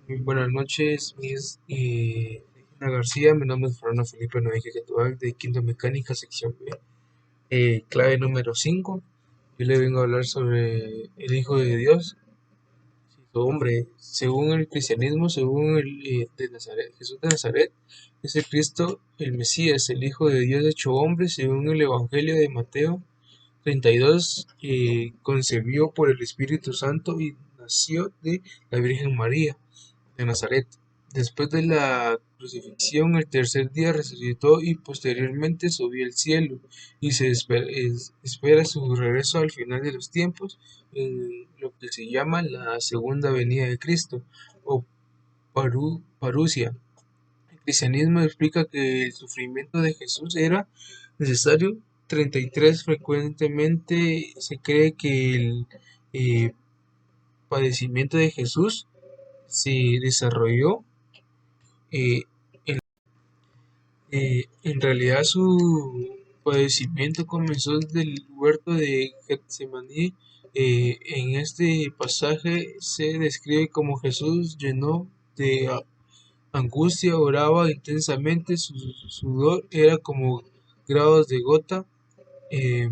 Muy buenas noches, Miss Regina García. Mi nombre es Fernando Felipe Noeque Quetuac de Quinto Mecánica, sección B. Clave número 5. Yo le vengo a hablar sobre el Hijo de Dios, su hombre. Según el cristianismo, según de Nazaret, Jesús de Nazaret, es el Cristo, el Mesías, el Hijo de Dios hecho hombre, según el Evangelio de Mateo 32, concebió por el Espíritu Santo y nació de la Virgen María de Nazaret. Después de la crucifixión, el tercer día resucitó y posteriormente subió al cielo, y se espera su regreso al final de los tiempos, en lo que se llama la segunda venida de Cristo, o parusia. El cristianismo explica que el sufrimiento de Jesús era necesario. 33 Frecuentemente se cree que el eh, padecimiento de Jesús se desarrolló eh, en realidad su padecimiento comenzó desde el huerto de Getsemaní. En este pasaje se describe como Jesús lleno de angustia, oraba intensamente, su sudor era como grados de gota eh,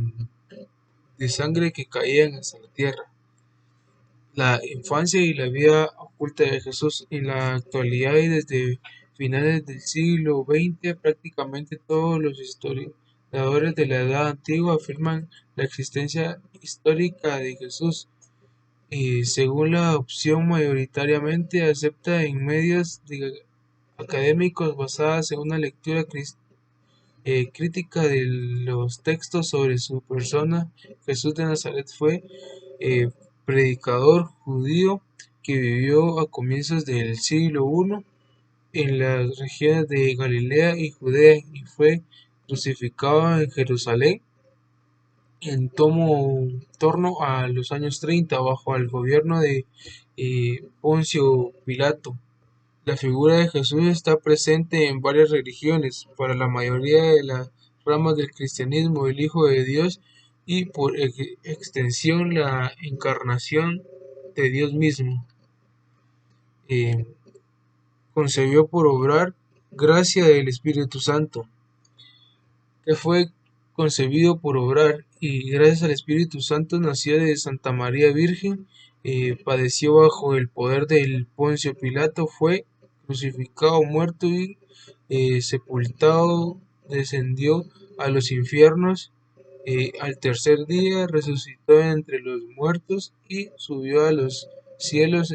de sangre que caían hasta la tierra. La infancia y la vida oculta de Jesús. En la actualidad y desde finales del siglo XX, prácticamente todos los historiadores de la Edad Antigua afirman la existencia histórica de Jesús, según la opción mayoritariamente aceptada en medios académicos basadas en una lectura crítica de los textos sobre su persona. Jesús de Nazaret fue eh, predicador judío que vivió a comienzos del siglo I en las regiones de Galilea y Judea, y fue crucificado en Jerusalén en torno a los años 30 bajo el gobierno de Poncio Pilato. La figura de Jesús está presente en varias religiones. Para la mayoría de las ramas del cristianismo, el Hijo de Dios y por extensión la encarnación de Dios mismo. Eh, Concebió por obrar gracia del Espíritu Santo, que fue concebido por obrar y gracias al Espíritu Santo nació de Santa María Virgen, padeció bajo el poder del Poncio Pilato, fue crucificado, muerto y sepultado, descendió a los infiernos, al tercer día resucitó entre los muertos y subió a los cielos,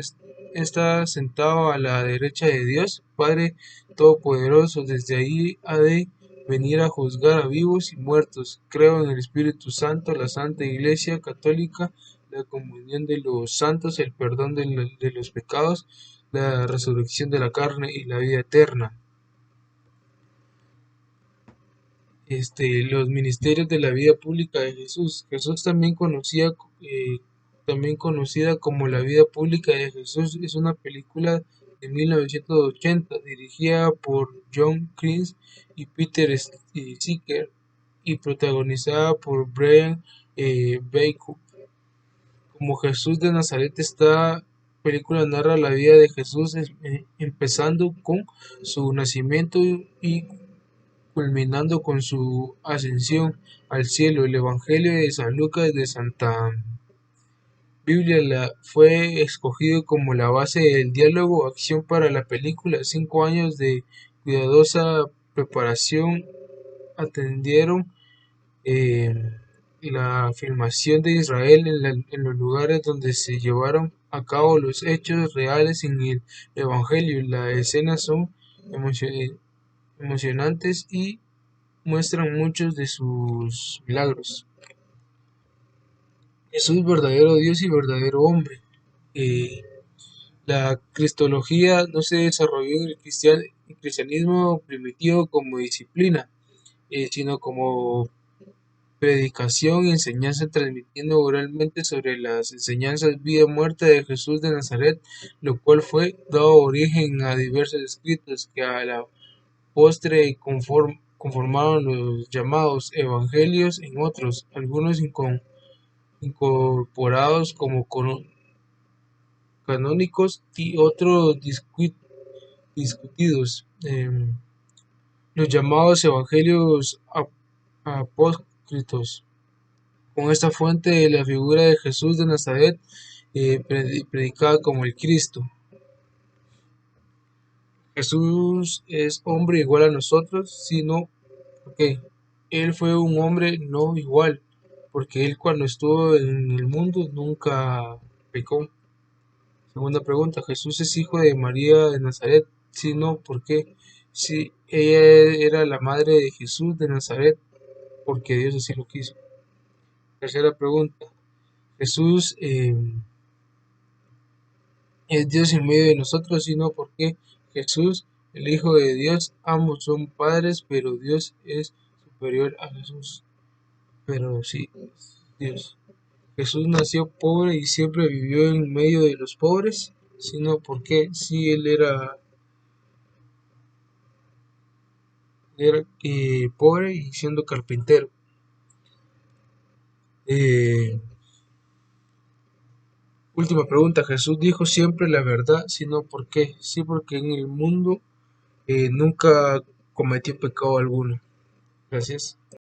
está sentado a la derecha de Dios, Padre Todopoderoso, desde ahí ha de venir a juzgar a vivos y muertos. Creo en el Espíritu Santo, la Santa Iglesia Católica, la comunión de los santos, el perdón de los pecados, la resurrección de la carne y la vida eterna. Los ministerios de la vida pública de Jesús. Jesús también conocida como La vida pública de Jesús, es una película de 1980 dirigida por John Cleese y Peter Seeger y protagonizada por Brian Bacon. Como Jesús de Nazaret, esta película narra la vida de Jesús, empezando con su nacimiento y culminando con su ascensión al cielo. El Evangelio de San Lucas de Santa Biblia fue escogido como la base del diálogo acción para la película. 5 años de cuidadosa preparación atendieron eh, la filmación de Israel en los lugares donde se llevaron a cabo los hechos reales en el Evangelio. Las escenas son emocionantes y muestran muchos de sus milagros. Jesús, verdadero Dios y verdadero hombre. Eh, la cristología no se desarrolló en el cristianismo primitivo como disciplina, sino como predicación y enseñanza, transmitiendo oralmente sobre las enseñanzas vida y muerte de Jesús de Nazaret, lo cual fue dado origen a diversos escritos que a la postre conformaron los llamados evangelios, en otros, algunos incorporados como canónicos y otros discutidos. Los llamados evangelios apócrifos. Con esta fuente, la figura de Jesús de Nazaret, predicada como el Cristo. Jesús es hombre igual a nosotros, sino porque Él fue un hombre no igual, porque Él cuando estuvo en el mundo nunca pecó. Segunda pregunta, ¿Jesús es hijo de María de Nazaret? Si no, ¿por qué? Si ella era la madre de Jesús de Nazaret, porque Dios así lo quiso. Tercera pregunta, ¿Jesús es Dios en medio de nosotros? Si no, ¿por qué? Jesús, el Hijo de Dios, ambos son padres, pero Dios es superior a Jesús. Pero sí, Dios. Jesús nació pobre y siempre vivió en medio de los pobres, sino porque si él era pobre y siendo carpintero. Eh, Última pregunta, ¿Jesús dijo siempre la verdad? Sino ¿por qué? Sí, porque en el mundo nunca cometió pecado alguno. Gracias.